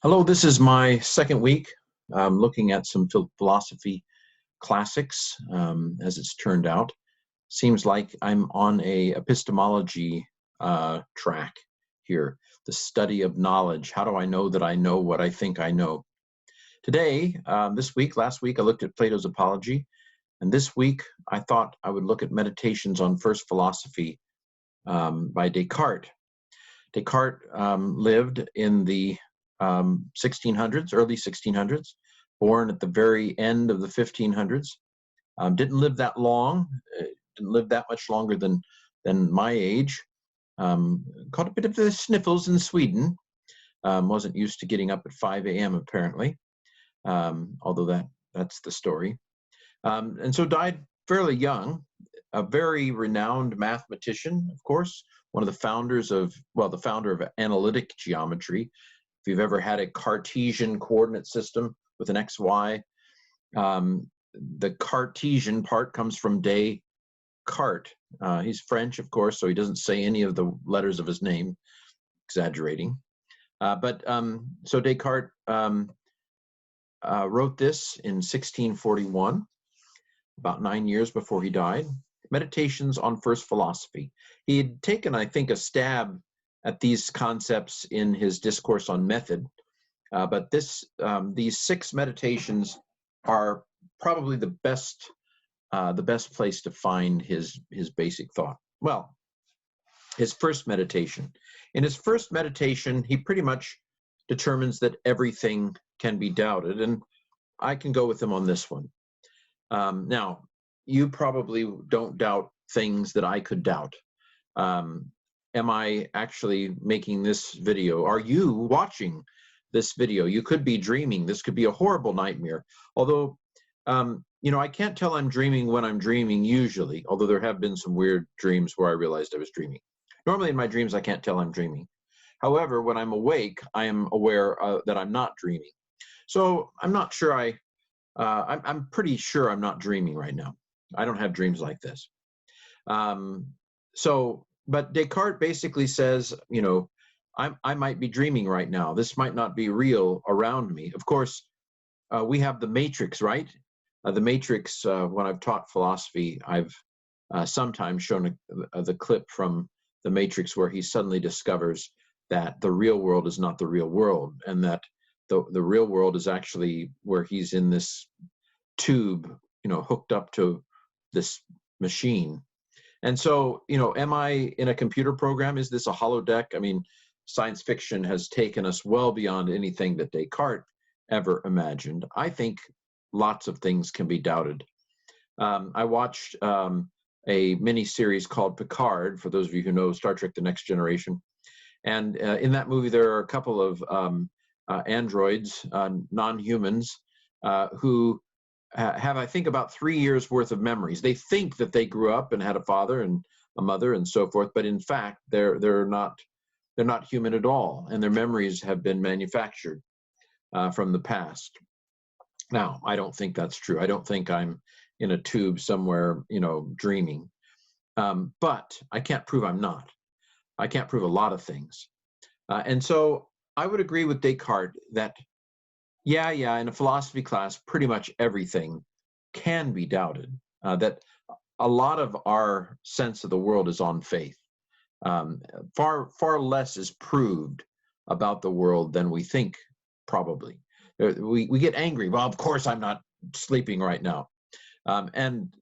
Hello, this is my second week looking at some philosophy classics, as it's turned out. Seems like I'm on a epistemology track here, the study of knowledge. How do I know that I know what I think I know? Today, last week, I looked at Plato's Apology, and this week I thought I would look at Meditations on First Philosophy by Descartes. Descartes lived in the 1600s, early 1600s, born at the very end of the 1500s. Didn't live that long, didn't live that much longer than my age. Caught a bit of the sniffles in Sweden. Wasn't used to getting up at 5 a.m. apparently, although that's the story. And so died fairly young. A very renowned mathematician, of course, one of the founders of, the founder of analytic geometry. If you've ever had a Cartesian coordinate system with an XY, the Cartesian part comes from Descartes. He's French, of course, so he doesn't say any of the letters of his name, exaggerating. So Descartes wrote this in 1641, about 9 years before he died. Meditations on First Philosophy. He had taken, I think, a stab at these concepts in his discourse on method, but these 6 meditations are probably the best place to find his basic thought. Well, his first meditation. In his first meditation, he pretty much determines that everything can be doubted, and I can go with him on this one. Now, you probably don't doubt things that I could doubt. Am I actually making this video? Are you watching this video? You could be dreaming. This could be a horrible nightmare. Although, I can't tell I'm dreaming when I'm dreaming usually, although there have been some weird dreams where I realized I was dreaming. Normally in my dreams, I can't tell I'm dreaming. However, when I'm awake, I am aware that I'm not dreaming. So I'm not sure I'm pretty sure I'm not dreaming right now. I don't have dreams like this. But Descartes basically says, I might be dreaming right now. This might not be real around me. Of course, we have the matrix, right? The matrix, when I've taught philosophy, I've sometimes shown the clip from the matrix where he suddenly discovers that the real world is not the real world, and that the real world is actually where he's in this tube, hooked up to this machine. And so, am I in a computer program? Is this a holodeck? I mean, science fiction has taken us well beyond anything that Descartes ever imagined. I think lots of things can be doubted. I watched a mini series called Picard, for those of you who know Star Trek: The Next Generation. And in that movie, there are a couple of androids, non-humans, who have, I think, about 3 years worth of memories. They think that they grew up and had a father and a mother and so forth, but in fact, they're not human at all, and their memories have been manufactured from the past. Now, I don't think that's true. I don't think I'm in a tube somewhere, dreaming. But I can't prove I'm not. I can't prove a lot of things. And so I would agree with Descartes that, in a philosophy class, pretty much everything can be doubted, that a lot of our sense of the world is on faith. Far less is proved about the world than we think, probably. We get angry. Well, of course I'm not sleeping right now. And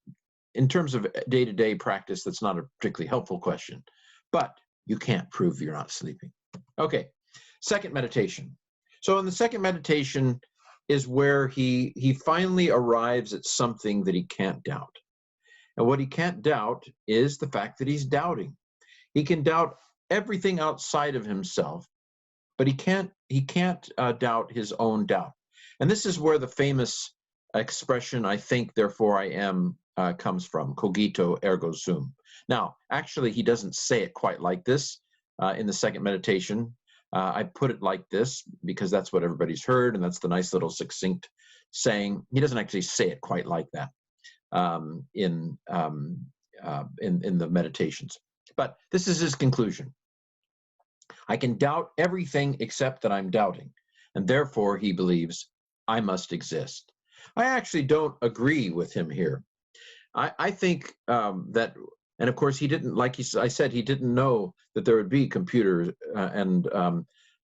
in terms of day-to-day practice, that's not a particularly helpful question. But you can't prove you're not sleeping. Okay, second meditation. So in the second meditation is where he finally arrives at something that he can't doubt. And what he can't doubt is the fact that he's doubting. He can doubt everything outside of himself, but he can't doubt his own doubt. And this is where the famous expression, I think, therefore I am, comes from, cogito ergo sum. Now, actually, he doesn't say it quite like this in the second meditation. I put it like this because that's what everybody's heard, and that's the nice little succinct saying. He doesn't actually say it quite like that in the meditations. But this is his conclusion. I can doubt everything except that I'm doubting. and therefore he believes I must exist. I actually don't agree with him here. I think that, and of course he didn't, like I said, he didn't know that there would be computers and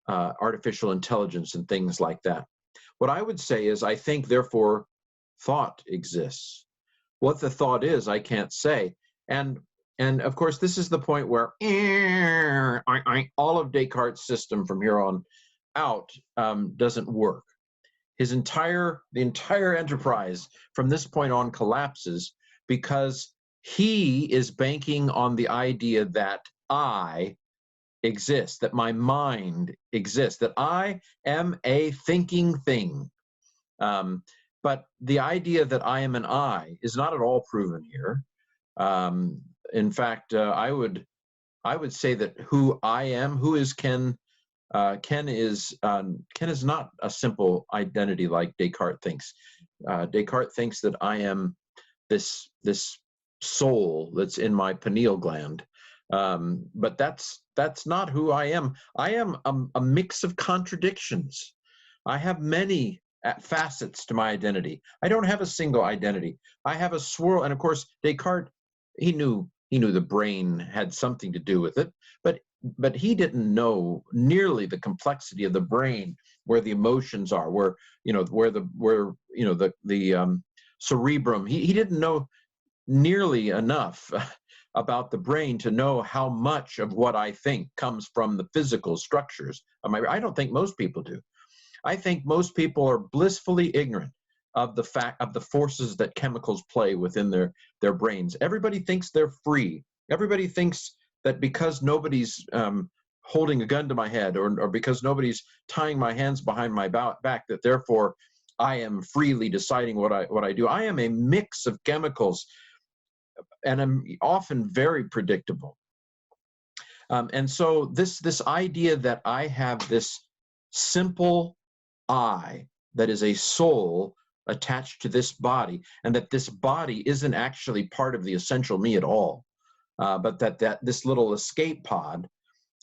artificial intelligence and things like that. What I would say is I think therefore thought exists. What the thought is, I can't say. And of course, this is the point where all of Descartes' system from here on out doesn't work. The entire enterprise from this point on collapses because he is banking on the idea that I exist, that my mind exists, that I am a thinking thing. But the idea that I am an I is not at all proven here. In fact, I would say that who I am, who is Ken. Ken is not a simple identity like Descartes thinks. Descartes thinks that I am this soul that's in my pineal gland, but that's not who I am. I am a mix of contradictions. I have many facets to my identity. I don't have a single identity. I have a swirl, and of course Descartes, he knew the brain had something to do with it, but he didn't know nearly the complexity of the brain, where the emotions are, where the cerebrum. He didn't know nearly enough about the brain to know how much of what I think comes from the physical structures of my. I don't think most people do. I think most people are blissfully ignorant of the fact of the forces that chemicals play within their brains. Everybody thinks they're free. Everybody thinks that because nobody's holding a gun to my head, or because nobody's tying my hands behind my back, that therefore I am freely deciding what I do. I am a mix of chemicals, and I'm often very predictable. And so this idea that I have this simple I that is a soul attached to this body, and that this body isn't actually part of the essential me at all, but that this little escape pod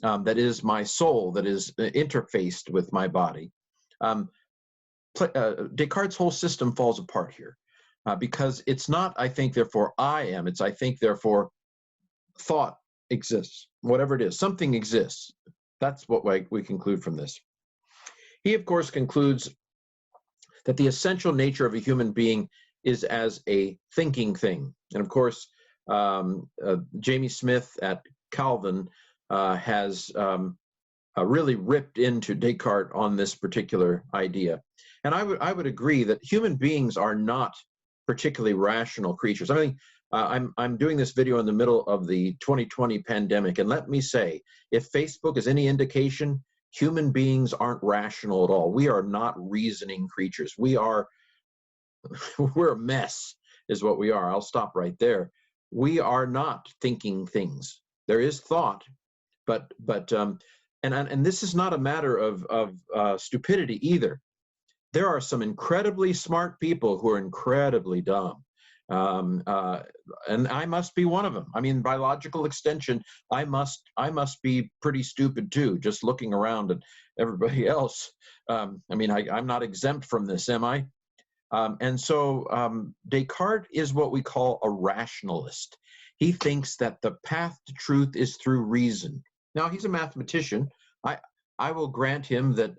that is my soul, that is interfaced with my body. Descartes' whole system falls apart here because it's not, I think, therefore I am. It's, I think, therefore thought exists. Whatever it is, something exists. That's what we conclude from this. He, of course, concludes that the essential nature of a human being is as a thinking thing. And of course, Jamie Smith at Calvin has really ripped into Descartes on this particular idea. And I would agree that human beings are not particularly rational creatures. I mean, I'm doing this video in the middle of the 2020 pandemic, and let me say, if Facebook is any indication, human beings aren't rational at all. We are not reasoning creatures. We're a mess, is what we are. I'll stop right there. We are not thinking things. There is thought, but and this is not a matter of stupidity either. There are some incredibly smart people who are incredibly dumb. And I must be one of them. I mean, by logical extension, I must be pretty stupid too, just looking around at everybody else. I mean, I'm not exempt from this, am I? And so Descartes is what we call a rationalist. He thinks that the path to truth is through reason. Now, he's a mathematician. I will grant him that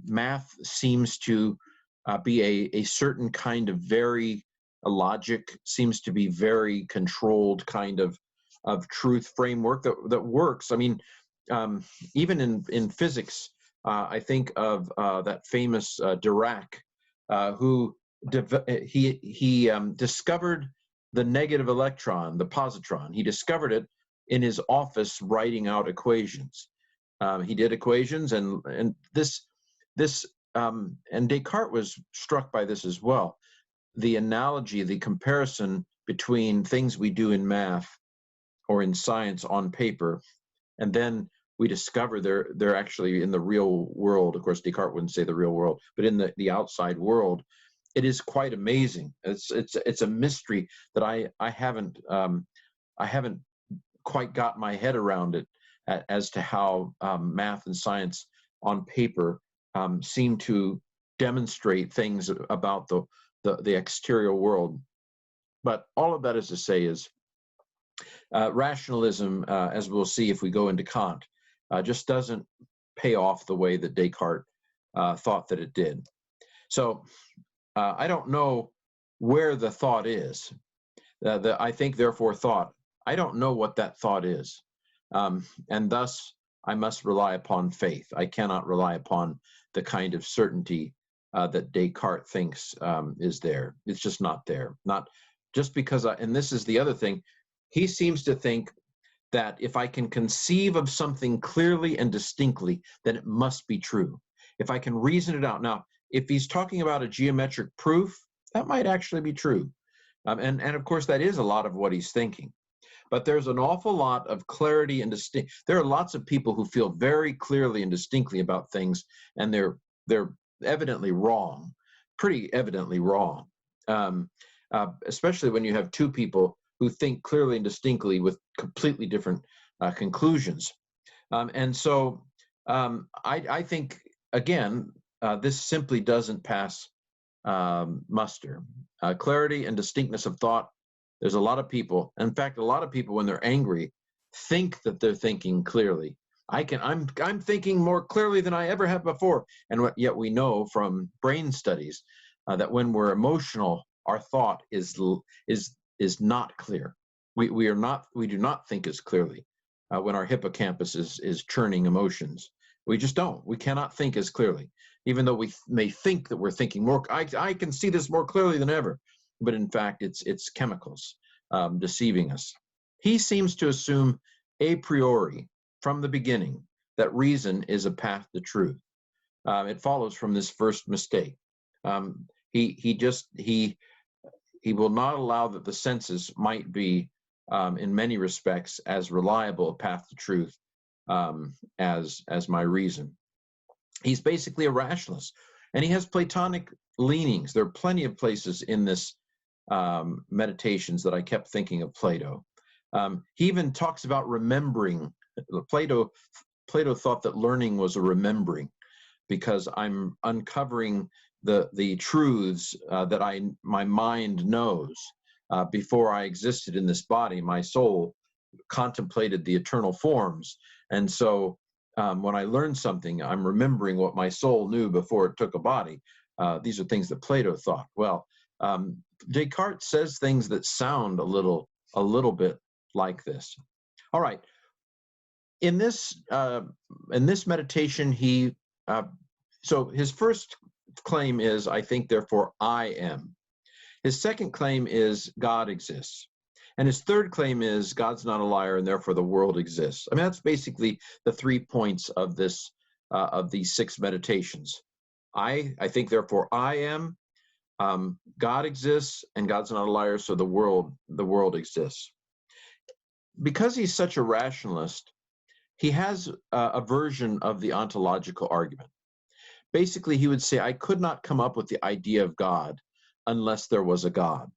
math seems to be a certain kind of very logic, seems to be very controlled kind of truth framework that works. I mean, even in physics, I think of that famous Dirac, who discovered the negative electron, the positron. He discovered it in his office writing out equations. He did equations, and Descartes was struck by this as well. The analogy, the comparison between things we do in math or in science on paper, and then we discover they're actually in the real world. Of course, Descartes wouldn't say the real world, but in the outside world, it is quite amazing. It's a mystery that I haven't quite got my head around it as to how math and science on paper seem to demonstrate things about the exterior world. But all of that is to say is rationalism, as we'll see if we go into Kant, just doesn't pay off the way that Descartes thought that it did. So I don't know where the thought is. I think, therefore, thought. I don't know what that thought is. And thus, I must rely upon faith. I cannot rely upon the kind of certainty that Descartes thinks is there. It's just not there. Not just because, and this is the other thing, he seems to think that if I can conceive of something clearly and distinctly, then it must be true. If I can reason it out. Now, if he's talking about a geometric proof, that might actually be true. And of course, that is a lot of what he's thinking. But there's an awful lot of clarity and distinct. There are lots of people who feel very clearly and distinctly about things, and they're evidently wrong, pretty evidently wrong. Especially when you have two people who think clearly and distinctly with completely different conclusions. And so I think, again, this simply doesn't pass muster. Clarity and distinctness of thought. There's a lot of people, in fact, a lot of people, when they're angry, think that they're thinking clearly. I'm thinking more clearly than I ever have before. And yet we know from brain studies that when we're emotional, our thought is not clear. We do not think as clearly when our hippocampus is churning emotions. We just don't. We cannot think as clearly, even though we may think that we're thinking more. I can see this more clearly than ever, but in fact, it's chemicals deceiving us. He seems to assume a priori from the beginning that reason is a path to truth. It follows from this first mistake. He will not allow that the senses might be, in many respects, as reliable a path to truth as my reason. He's basically a rationalist, and he has Platonic leanings. There are plenty of places in this meditations that I kept thinking of Plato. He even talks about remembering. Plato thought that learning was a remembering, because I'm uncovering the truths that my mind knows. Before I existed in this body, my soul contemplated the eternal forms, and so when I learn something, I'm remembering what my soul knew before it took a body. These are things that Plato thought. Well, Descartes says things that sound a little bit like this. All right. In this meditation, so his first claim is, I think, therefore I am. His second claim is God exists. And his third claim is God's not a liar, and therefore the world exists. I mean, that's basically the 3 points of this of these 6 meditations. I think, therefore I am. God exists, and God's not a liar, so the world exists. Because he's such a rationalist, he has a version of the ontological argument. Basically, he would say, I could not come up with the idea of God unless there was a God.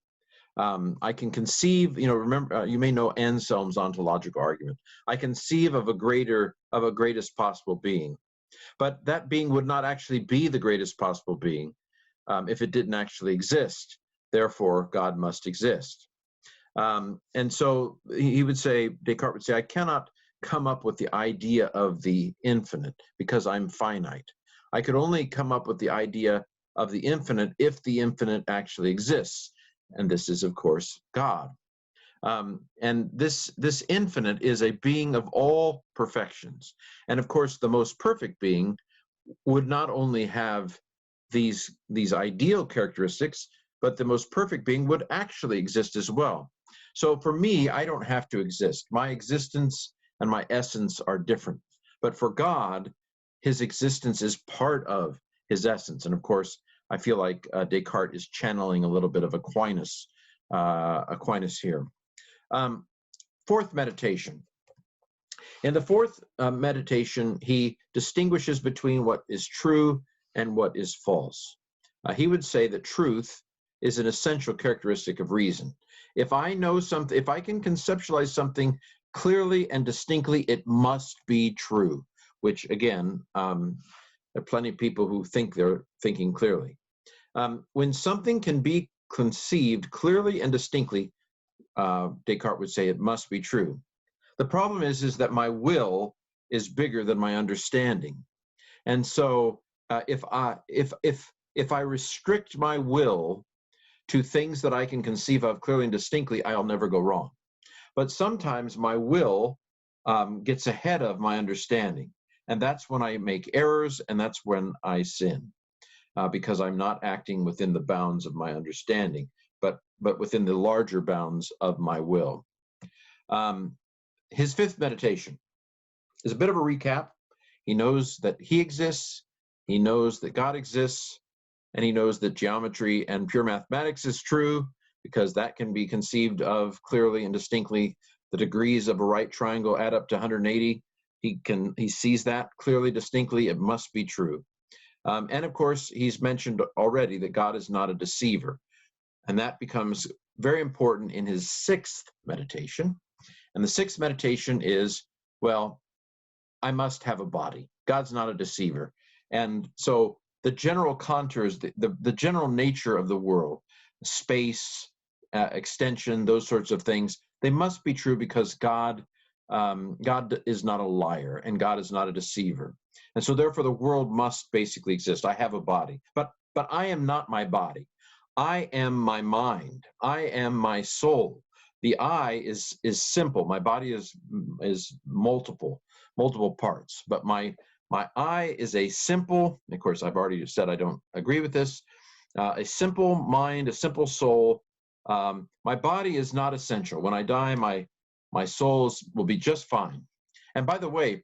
I can conceive, remember, you may know Anselm's ontological argument. I conceive of a greatest possible being, but that being would not actually be the greatest possible being if it didn't actually exist. Therefore, God must exist. And so he would say, Descartes would say, I cannot come up with the idea of the infinite because I'm finite. I could only come up with the idea of the infinite if the infinite actually exists. And this is, of course, God. And this infinite is a being of all perfections. And of course, the most perfect being would not only have these ideal characteristics, but the most perfect being would actually exist as well. So for me, I don't have to exist. My existence and my essence are different. But for God, his existence is part of his essence. And of course, I feel like Descartes is channeling a little bit of Aquinas here. Fourth meditation. In the fourth meditation, he distinguishes between what is true and what is false. He would say that truth is an essential characteristic of reason. If I know something, if I can conceptualize something clearly and distinctly, it must be true, which again, There are plenty of people who think they're thinking clearly. When something can be conceived clearly and distinctly, Descartes would say it must be true. The problem is that my will is bigger than my understanding. And so if I restrict my will to things that I can conceive of clearly and distinctly, I'll never go wrong. But sometimes my will gets ahead of my understanding. And that's when I make errors, and that's when I sin, because I'm not acting within the bounds of my understanding, but within the larger bounds of my will. His fifth meditation is a bit of a recap. He knows that he exists, he knows that God exists, and he knows that geometry and pure mathematics is true, because that can be conceived of clearly and distinctly. The degrees of a right triangle add up to 180. He sees that clearly, distinctly. It must be true. And of course, he's mentioned already that God is not a deceiver. And that becomes very important in his sixth meditation. And the sixth meditation is, well, I must have a body. God's not a deceiver. And so the general contours, the general nature of the world, space, extension, those sorts of things, they must be true, because God is not a liar, and God is not a deceiver. And so therefore the world must basically exist. I have a body, but I am not my body. I am my mind. I am my soul. The I is simple. My body is multiple parts, but my I is a simple, of course I've already said I don't agree with this, a simple mind, a simple soul. My body is not essential. When I die, my souls will be just fine. And by the way,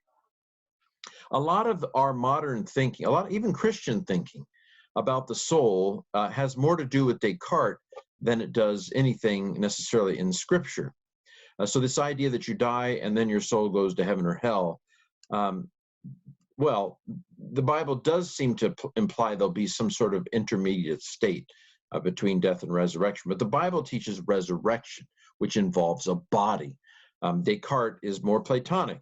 a lot of our modern thinking, even Christian thinking about the soul has more to do with Descartes than it does anything necessarily in Scripture. So this idea that you die and then your soul goes to heaven or hell, well, the Bible does seem to imply there'll be some sort of intermediate state between death and resurrection. But the Bible teaches resurrection, which involves a body. Descartes is more Platonic.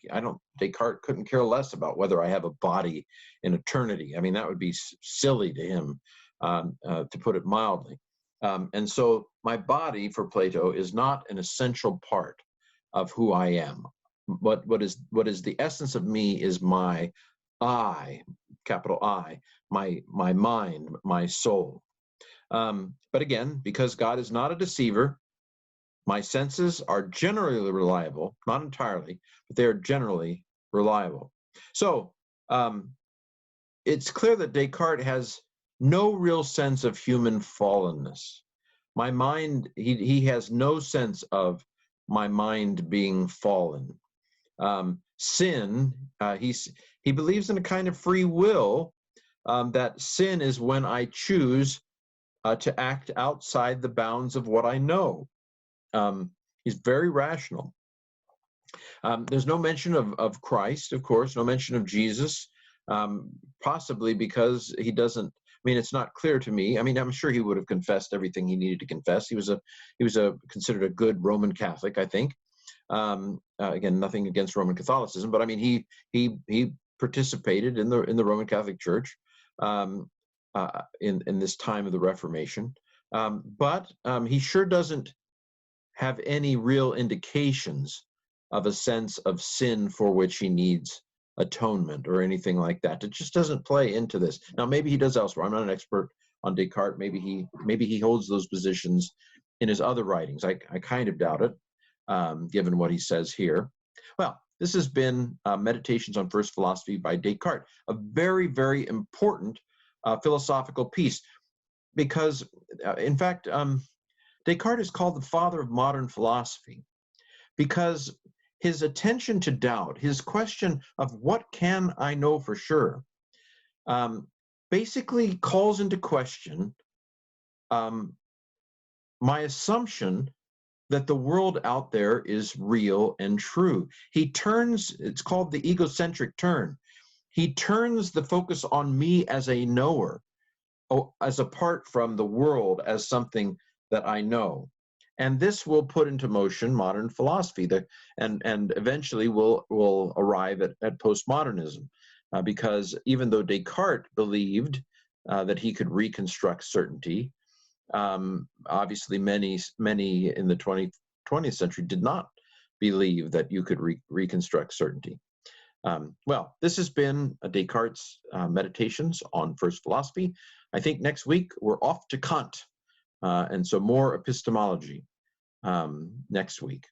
Descartes couldn't care less about whether I have a body in eternity. I mean, that would be silly to him, to put it mildly. And so my body, for Plato, is not an essential part of who I am. What is the essence of me is my I, capital I, my mind, my soul. But again, because God is not a deceiver, my senses are generally reliable, not entirely, but they are generally reliable. So it's clear that Descartes has no real sense of human fallenness. My mind, he has no sense of my mind being fallen. Sin, he believes in a kind of free will, that sin is when I choose to act outside the bounds of what I know. He's very rational. There's no mention of Christ, of course, no mention of Jesus, possibly because he doesn't. I mean, it's not clear to me. I mean, I'm sure he would have confessed everything he needed to confess. He was considered a good Roman Catholic, I think. Again, nothing against Roman Catholicism, but I mean, he participated in the Roman Catholic Church in this time of the Reformation. But he sure doesn't have any real indications of a sense of sin for which he needs atonement or anything like that. It just doesn't play into this. Now, maybe he does elsewhere. I'm not an expert on Descartes. Maybe he holds those positions in his other writings. I kind of doubt it, given what he says here. Well, this has been Meditations on First Philosophy by Descartes, a very, very important philosophical piece, because, in fact, Descartes is called the father of modern philosophy, because his attention to doubt, his question of what can I know for sure, basically calls into question my assumption that the world out there is real and true. It's called the egocentric turn. He turns the focus on me as a knower, as apart from the world as something that I know. And this will put into motion modern philosophy, and eventually will arrive at postmodernism. because even though Descartes believed that he could reconstruct certainty, obviously many in the 20th century did not believe that you could reconstruct certainty. Well, this has been Descartes' Meditations on First Philosophy. I think next week we're off to Kant, and so more epistemology next week.